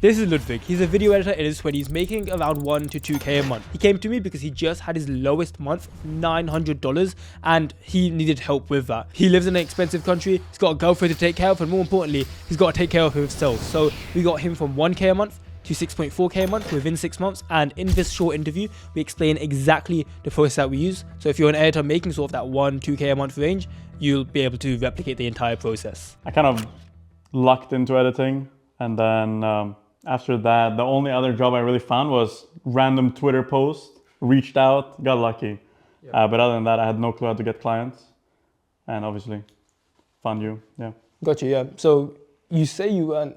This is Ludwig. He's a video editor in his 20s making around 1 to 2k a month. He came to me because he just had his lowest month, $900, and he needed help with that. He lives in an expensive country, he's got a girlfriend to take care of, and more importantly, he's got to take care of himself. So we got him from 1k a month to 6.4k a month within 6 months, and in this short interview we explain exactly the process that we use. So if you're an editor making sort of that 1-2k a month range, you'll be able to replicate the entire process. I kind of lucked into editing, and then after that, the only other job I really found was random Twitter post, reached out, got lucky. Yeah. But other than that, I had no clue how to get clients, and obviously found you. Yeah. Got you. Yeah. So you say you weren't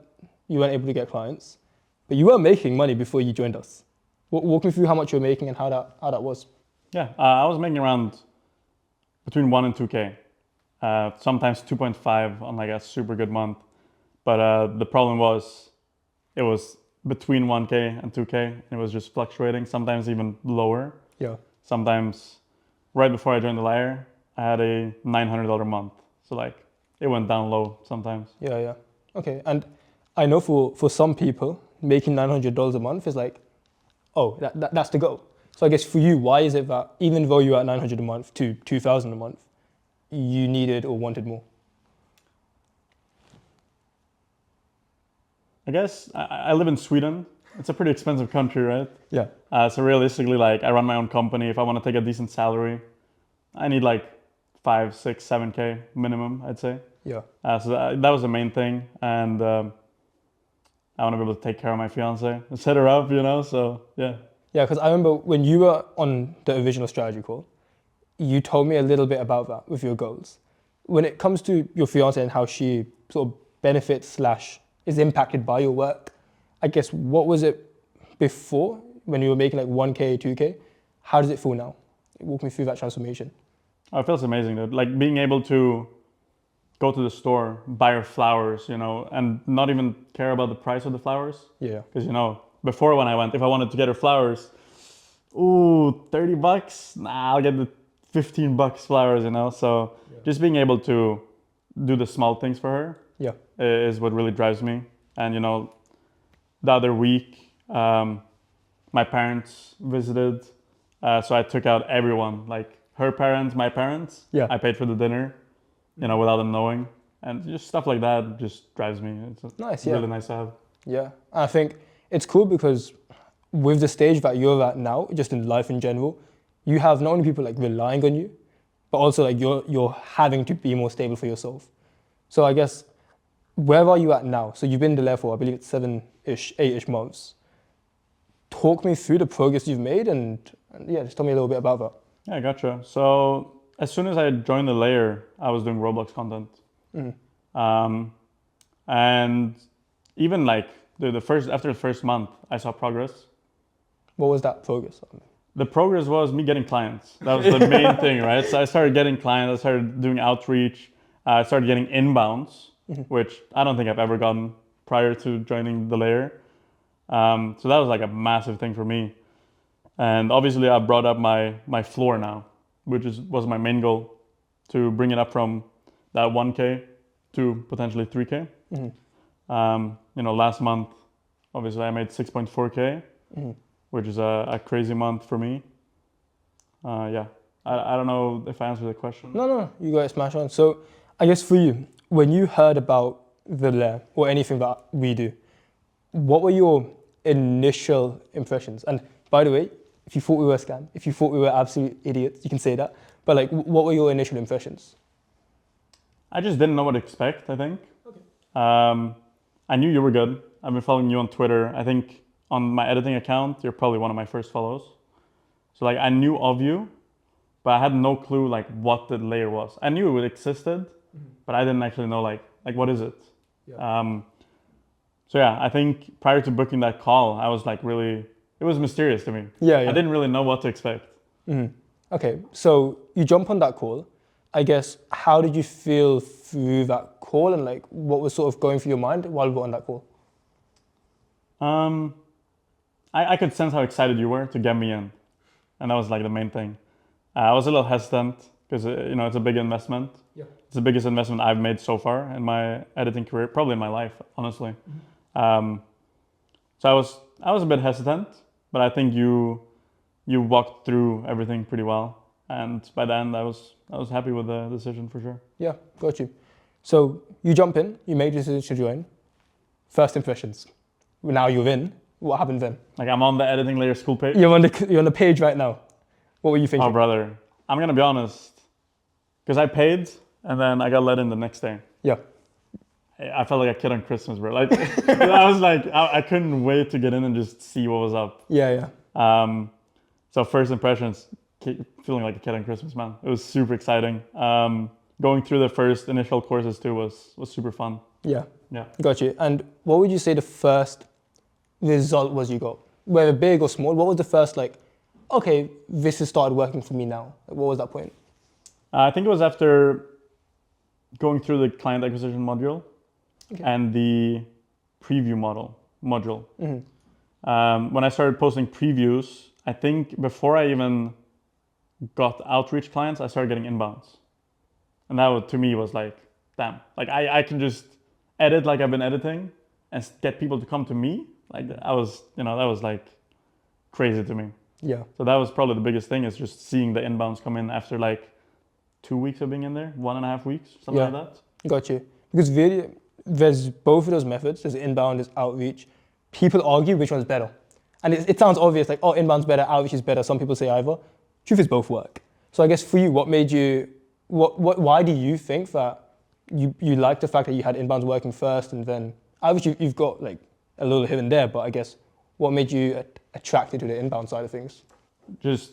able to get clients, but you were making money before you joined us. Walk me through how much you were making and how that was. Yeah, I was making around between 1 and 2k, sometimes 2.5 on like a super good month. But the problem was, it was between 1k and 2k, and it was just fluctuating, sometimes even lower. Yeah. Sometimes, right before I joined the Lair, I had a $900 month. So like, it went down low sometimes. Yeah, yeah. Okay, and I know for some people, making $900 a month is like, oh, that's the goal. So I guess for you, why is it that even though you're at $900 a month to $2,000 a month, you needed or wanted more? I guess I live in Sweden. It's a pretty expensive country, right? Yeah. So realistically, like I run my own company. If I want to take a decent salary, I need like 5, 6, 7k minimum, I'd say. Yeah. So that was the main thing, and I want to be able to take care of my fiance, set her up, So yeah. Yeah, because I remember when you were on the original strategy call, you told me a little bit about that with your goals. When it comes to your fiance and how she sort of benefits / is impacted by your work, I guess what was it before when you were making like 1k, 2k? How does it feel now? Walk me through that transformation. Oh, it feels amazing, dude. Like being able to go to the store, buy her flowers, and not even care about the price of the flowers. Yeah. Because, before when I went, if I wanted to get her flowers, $30? Nah, I'll get the $15 flowers, So just being able to do the small things for her is what really drives me. And, the other week, my parents visited. So I took out everyone, like her parents, my parents. Yeah. I paid for the dinner, without them knowing. And just stuff like that just drives me. It's nice, really nice to have. Yeah, I think it's cool because with the stage that you're at now, just in life in general, you have not only people like relying on you, but also like you're having to be more stable for yourself. So I guess, where are you at now? So you've been there for, I believe it's 7-ish, 8-ish months. Talk me through the progress you've made and yeah, just tell me a little bit about that. Yeah, gotcha. So as soon as I joined the Lair, I was doing Roblox content. And even like after the first month, I saw progress. What was that progress? The progress was me getting clients. That was the main thing, right? So I started getting clients, I started doing outreach, I started getting inbounds, which I don't think I've ever gotten prior to joining the Lair. So that was like a massive thing for me. And obviously I brought up my floor now, which was my main goal, to bring it up from that 1k to potentially 3k. Last month, obviously I made 6.4k, which is a crazy month for me. I don't know if I answered the question. No, you got it smash on. So I guess for you, when you heard about the Lair or anything that we do, what were your initial impressions? And by the way, if you thought we were a scam, if you thought we were absolute idiots, you can say that. But like, what were your initial impressions? I just didn't know what to expect, I think. Okay. I knew you were good. I've been following you on Twitter. I think on my editing account, you're probably one of my first follows. So like I knew of you, but I had no clue like what the Lair was. I knew it existed, but I didn't actually know like what is it? Yeah. So yeah, I think prior to booking that call, I was like it was mysterious to me. Yeah. I didn't really know what to expect. Okay, so you jump on that call. I guess, how did you feel through that call and like what was sort of going through your mind while we were on that call? I could sense how excited you were to get me in. And that was like the main thing. I was a little hesitant because, it's a big investment. Yeah. It's the biggest investment I've made so far in my editing career, probably in my life, honestly. So I was a bit hesitant, but I think you walked through everything pretty well. And by the end, I was happy with the decision for sure. Yeah, got you. So you jump in, you made the decision to join. First impressions. Now you're in. What happened then? Like I'm on the editing layer school page. You're on the page right now. What were you thinking? Oh, brother. I'm going to be honest. Because I paid and then I got let in the next day. Yeah. I felt like a kid on Christmas, bro. Like, I was like, I couldn't wait to get in and just see what was up. Yeah, yeah. So first impressions, feeling like a kid on Christmas, man. It was super exciting. Going through the first initial courses too was super fun. Yeah. Yeah. Got you. And what would you say the first result was you got? Whether big or small, what was the first like, okay, this has started working for me now? Like, what was that point? I think it was after going through the client acquisition module and the preview module. When I started posting previews, I think before I even got outreach clients, I started getting inbounds. And that to me was like, damn, like I can just edit like I've been editing and get people to come to me. Like that was like crazy to me. Yeah. So that was probably the biggest thing, is just seeing the inbounds come in after like 2 weeks of being in there, 1.5 weeks, something like that. Got you. Because there's both of those methods. There's inbound, there's outreach. People argue which one's better. And it sounds obvious, like, oh, inbound's better, outreach is better. Some people say either. Truth is both work. So I guess for you, what made you, why do you think that you like the fact that you had inbounds working first and then outreach you've got like a little here and there, but I guess what made you attracted to the inbound side of things? Just,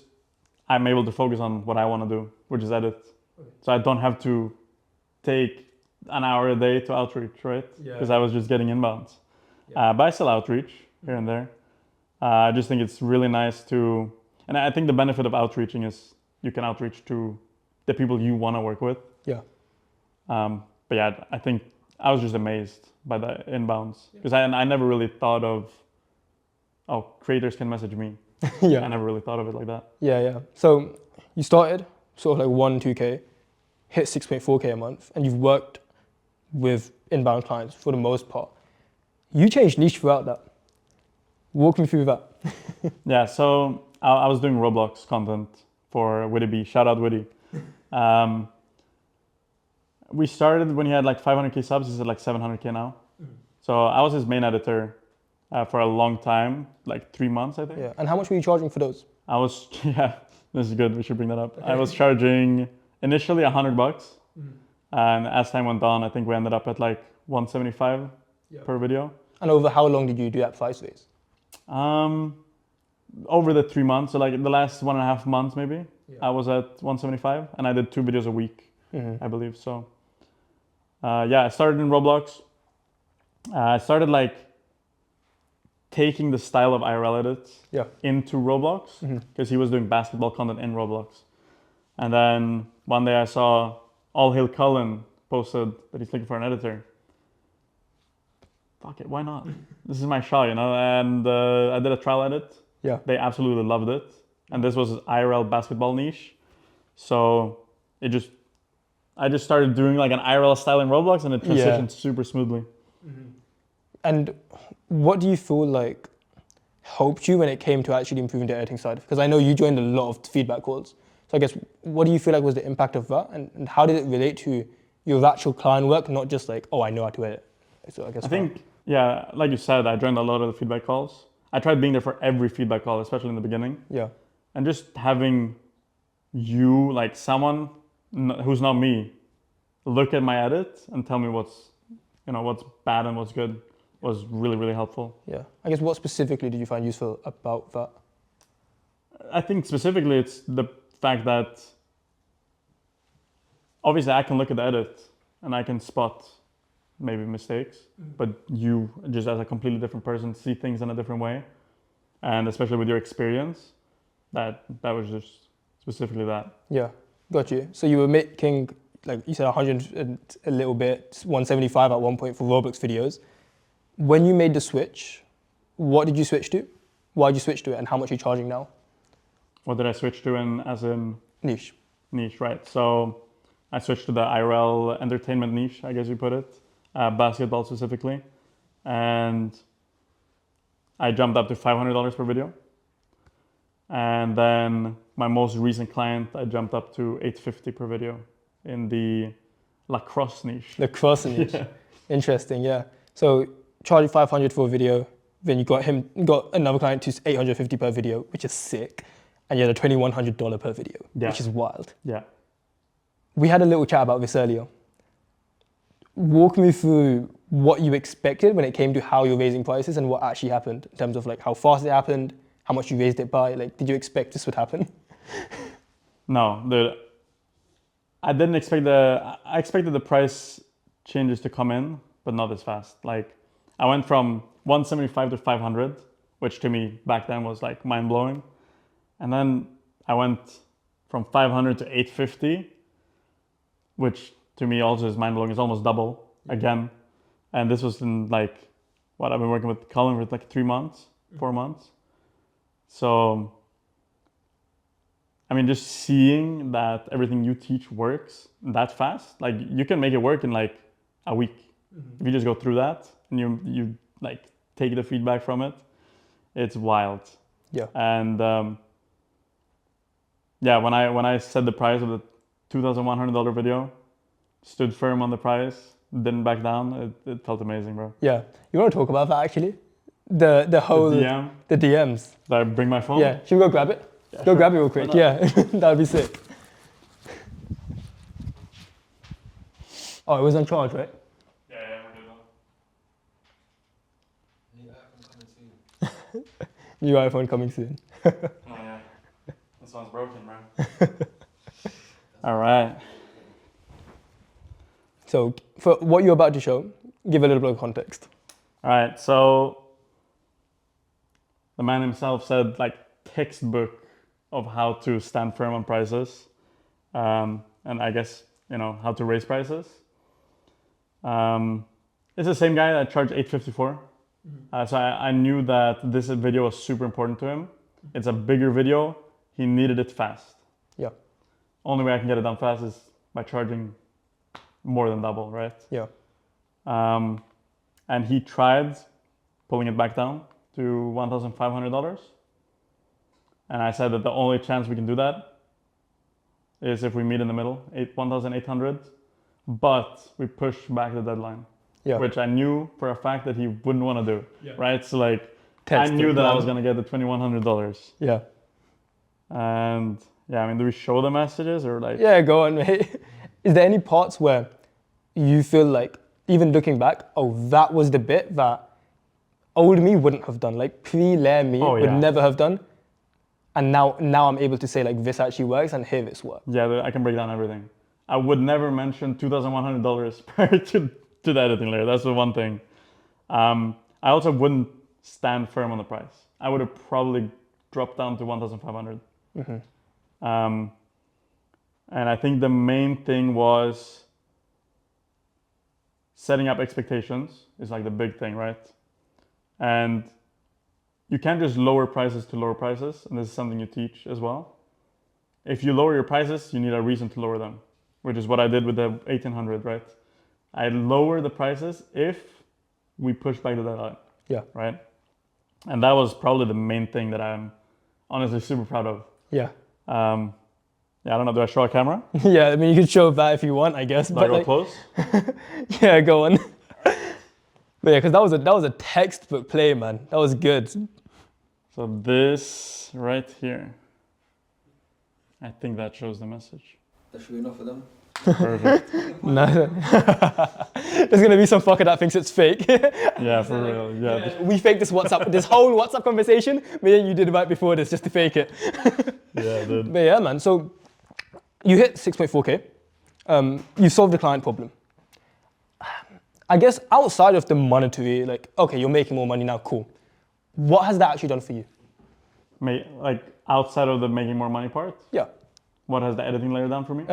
I'm able to focus on what I want to do, which is edit. So I don't have to take an hour a day to outreach, right? Because I was just getting inbounds. But I still outreach here and there. I just think it's really nice to, and I think the benefit of outreaching is you can outreach to the people you want to work with. Yeah. But yeah, I think I was just amazed by the inbounds, because I never really thought of, oh, creators can message me. Yeah. I never really thought of it like that. Yeah. So you started sort of like 2K, hit 6.4K a month, and you've worked with inbound clients for the most part. You changed niche throughout that. Walk me through that. Yeah, so I was doing Roblox content for Witty B. Shout out Witty. We started when he had like 500K subs. He's at like 700K now. So I was his main editor for a long time, like 3 months, I think. Yeah. And how much were you charging for those? I was, yeah, this is good. We should bring that up. Okay. I was charging initially $100. And as time went on, I think we ended up at like 175 per video. And over how long did you do that price base? Over the 3 months, so like the last 1.5 months maybe, I was at 175, and I did 2 videos a week, I believe. So I started in Roblox. I started like taking the style of IRL edits into Roblox, because he was doing basketball content in Roblox. And then one day I saw All Hail Cullen posted that he's looking for an editor. Fuck it, why not? This is my shot, and I did a trial edit. Yeah. They absolutely loved it. And this was IRL basketball niche. So I just started doing like an IRL style in Roblox, and it transitioned super smoothly. And what do you feel like helped you when it came to actually improving the editing side? Because I know you joined a lot of feedback calls. So I guess, what do you feel like was the impact of that? And how did it relate to your actual client work, not just like, oh, I know how to edit? So I think, like you said, I joined a lot of the feedback calls. I tried being there for every feedback call, especially in the beginning. Yeah. And just having you, like someone who's not me, look at my edit and tell me what's bad and what's good was really, really helpful. Yeah. I guess what specifically did you find useful about that? I think specifically it's the fact that obviously I can look at the edit and I can spot maybe mistakes, but you just as a completely different person see things in a different way. And especially with your experience, that was just specifically that. Yeah, got you. So you were making, like you said, 100 and a little bit, 175 at one point for Roblox videos. When you made the switch, what did you switch to? Why did you switch to it, and how much are you charging now? What did I switch to as in? Niche, right. So I switched to the IRL entertainment niche, I guess you put it, basketball specifically. And I jumped up to $500 per video. And then my most recent client, I jumped up to $850 per video in the lacrosse niche. Lacrosse niche. Yeah. Interesting, yeah. So charging 500 for a video, then you got another client who's 850 per video, which is sick. And you had a $2,100 per video, which is wild. Yeah. We had a little chat about this earlier. Walk me through what you expected when it came to how you're raising prices and what actually happened in terms of like how fast it happened, how much you raised it by. Like, did you expect this would happen? No, I didn't expect I expected the price changes to come in, but not this fast. Like, I went from 175 to 500, which to me back then was like mind blowing. And then I went from 500 to 850, which to me also is mind blowing. It's almost double again. And this was in like, what, I've been working with Colin for like 3 months, 4 months. So, I mean, just seeing that everything you teach works that fast, like you can make it work in like a week. If you just go through that and you like take the feedback from it, it's wild. Yeah. And yeah, when I said the price of the $2,100 video, stood firm on the price, didn't back down, it felt amazing, bro. Yeah. You want to talk about that actually? The whole DM? the DMs. Did I bring my phone? Yeah. Should we go grab it? Yeah, Go sure. grab it real quick. Yeah. That'd be sick. Oh, it was on charge, right? Yeah, we're good. New iPhone coming soon. Oh yeah, this one's broken, bro. All right. So for what you're about to show, give a little bit of context. All right, so the man himself said like textbook of how to stand firm on prices, and I guess how to raise prices. It's the same guy that charged $850 for. So I knew that this video was super important to him. It's a bigger video. He needed it fast. Yeah. Only way I can get it done fast is by charging more than double, right? Yeah. And he tried pulling it back down to $1,500. And I said that the only chance we can do that is if we meet in the middle, 1,800. But we pushed back the deadline, which I knew for a fact that he wouldn't want to do, right? So like, I knew that I was gonna get the $2,100. Yeah. And yeah, I mean, do we show the messages or like? Yeah, go on, mate. Is there any parts where you feel like, even looking back, oh, that was the bit that old me wouldn't have done, like pre-layer me would never have done, and now I'm able to say like this actually works and here this works. Yeah, I can break down everything. I would never mention $2,100 prior to the editing layer. That's the one thing. I also wouldn't stand firm on the price. I would have probably dropped down to 1,500. And I think the main thing was setting up expectations is like the big thing, right? And you can't just lower prices to lower prices. And this is something you teach as well. If you lower your prices, you need a reason to lower them, which is what I did with the 1,800, right? I lower the prices if we push back the deadline. Yeah. Right? And that was probably the main thing that I'm honestly super proud of. Yeah. Yeah, I don't know, do I show a camera? Yeah, I mean, you could show that if you want, I guess. Do but I go like, close? Yeah, go on. But yeah, because that was a textbook play, man. That was good. So this right here, I think that shows the message. That's true enough for them. Perfect. No. There's gonna be some fucker that thinks it's fake. Yeah, for real. Yeah. We faked this whole WhatsApp conversation, but then you did it right before this just to fake it. Yeah, dude. But yeah, man. So you hit 6.4K. You solved the client problem. I guess outside of the monetary, like, okay, you're making more money now, cool. What has that actually done for you? Like outside of the making more money part? Yeah. What has the editing layer done for me?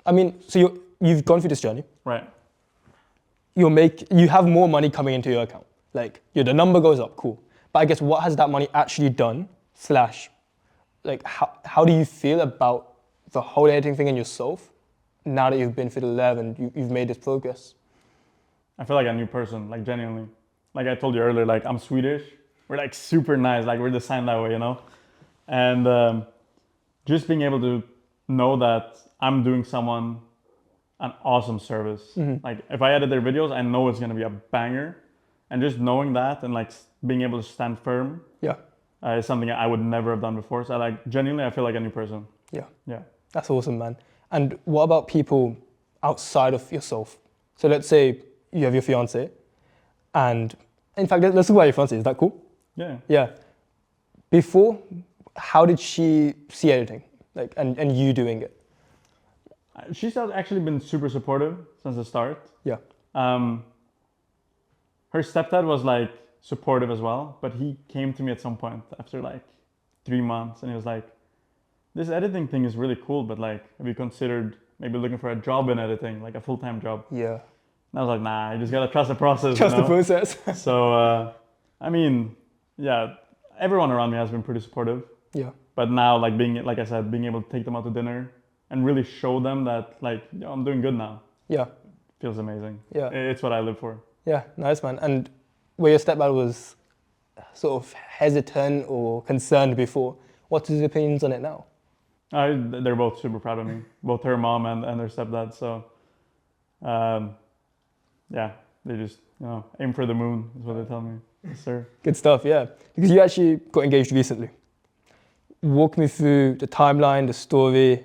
I mean, so you've gone through this journey. Right. You have more money coming into your account. Like, the number goes up, cool. But I guess what has that money actually done? Like, how do you feel about the whole editing thing in yourself now that you've been through the lab and you've made this progress? I feel like a new person, like genuinely. Like I told you earlier, like I'm Swedish, we're like super nice, like we're designed that way, you know? And just being able to know that I'm doing someone an awesome service. Like if I edit their videos, I know it's gonna be a banger. And just knowing that and like being able to stand firm Yeah. is something I would never have done before. So like genuinely, I feel like a new person. Yeah. Yeah. That's awesome, man. And what about people outside of yourself? So let's say you have your fiance, and in fact, let's talk about your fiance. Is that cool? Yeah. Yeah. Before, how did she see editing, like, and you doing it? She's actually been super supportive since the start. Yeah. Her stepdad was like supportive as well, but he came to me at some point after like 3 months and he was like, this editing thing is really cool, but like, have you considered maybe looking for a job in editing, like a full-time job? Yeah. And I was like, nah, you just gotta trust the process. Trust you the know? process. So, I mean, yeah, everyone around me has been pretty supportive. Yeah. But now, like like I said, being able to take them out to dinner and really show them that like, yo, I'm doing good now. Yeah. Feels amazing. Yeah. It's what I live for. Yeah. Nice, man. And where your stepdad was sort of hesitant or concerned before, what's his opinions on it now? They're both super proud of me, both her mom and their stepdad. So, yeah, they just, aim for the moon is what they tell me. Yes, sir. Good stuff, yeah. Because you actually got engaged recently. Walk me through the timeline, the story,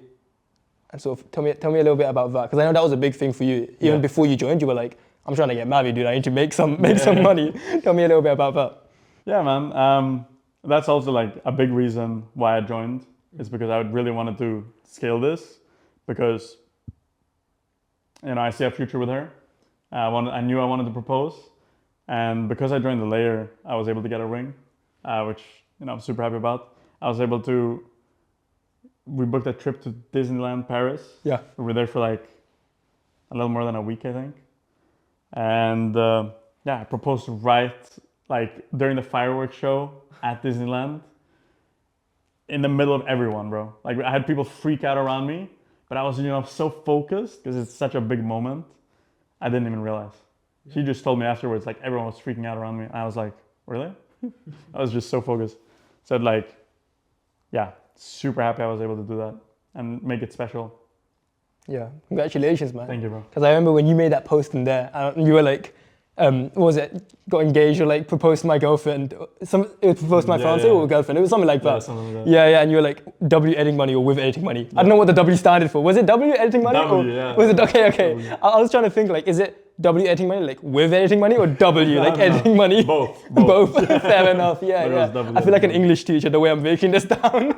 and sort of tell me a little bit about that. Because I know that was a big thing for you. Even before you joined, you were like, I'm trying to get married, dude. I need to make some money. Tell me a little bit about that. Yeah, man. That's also like a big reason why I joined. Is because I really wanted to scale this because, I see a future with her. I knew I wanted to propose. And because I joined the layer, I was able to get a ring, which, I'm super happy about. We booked a trip to Disneyland Paris. Yeah. We were there for like a little more than a week, I think. And I proposed right like during the fireworks show at Disneyland. In the middle of everyone, bro. Like I had people freak out around me, but I was, so focused because it's such a big moment. I didn't even realize. Yeah. She just told me afterwards, like everyone was freaking out around me. And I was like, really? I was just so focused. So like, yeah, super happy I was able to do that and make it special. Yeah, congratulations, man. Thank you, bro. Because I remember when you made that post in there, and you were like, what was it? Got engaged or like proposed to my girlfriend? It was proposed to my fiance or girlfriend? It was something like that. Yeah, something like that. Yeah, and you were like W editing money or with editing money. Yeah. I don't know what the W standed for. Was it W editing money? Was it okay? I was trying to think like, is it W editing money like with editing money or W like editing money? Both. Fair enough. Yeah. I feel like an English teacher the way I'm breaking this down.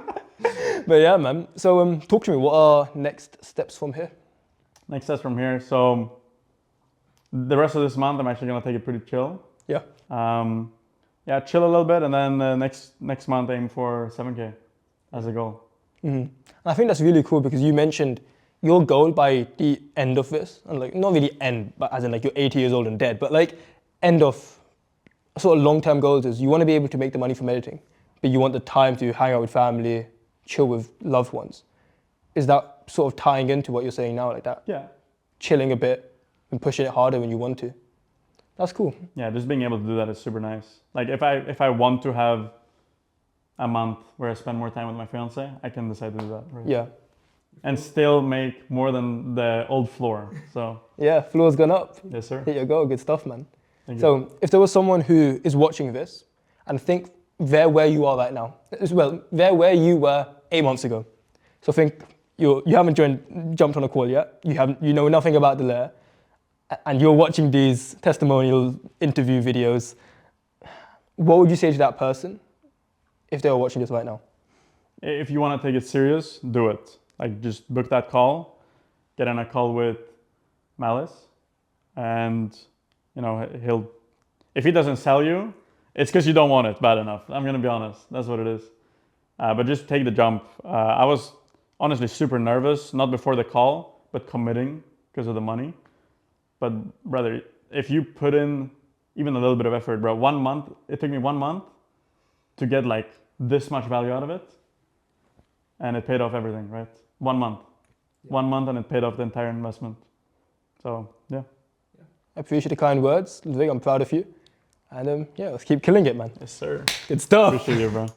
But yeah, man. So talk to me. What are next steps from here? Next steps from here. So the rest of this month, I'm actually gonna take it pretty chill. Yeah. Chill a little bit, and then next month aim for 7K as a goal. Mm-hmm. And I think that's really cool because you mentioned your goal by the end of this, and like not really end, but as in like you're 80 years old and dead, but like end of sort of long-term goals is you want to be able to make the money from editing, but you want the time to hang out with family, chill with loved ones. Is that sort of tying into what you're saying now, like that? Yeah. Chilling a bit and pushing it harder when you want to. That's cool. Yeah, just being able to do that is super nice. Like if I want to have a month where I spend more time with my fiance, I can decide to do that. Right? Yeah. And still make more than the old floor. So yeah, floor's gone up. Yes, sir. Here you go. Good stuff, man. Thank so you. If there was someone who is watching this and think they're where you are right now, they're where you were 8 months ago. So think you haven't jumped on a call yet. You know nothing about the layer. And you're watching these testimonial interview videos, what would you say to that person if they were watching this right now? If you want to take it serious, do it. Like just book that call, get on a call with Malice, and if he doesn't sell you, it's because you don't want it bad enough. I'm gonna be honest, that's what it is. But just take the jump. I was honestly super nervous, not before the call, but committing because of the money. But brother, if you put in even a little bit of effort, bro, 1 month, it took me 1 month to get like this much value out of it. And it paid off everything, right? 1 month. Yeah. 1 month and it paid off the entire investment. So, yeah. I appreciate the kind words. Ludwig, I'm proud of you. And yeah, let's keep killing it, man. Yes, sir. Good stuff. Appreciate you, bro.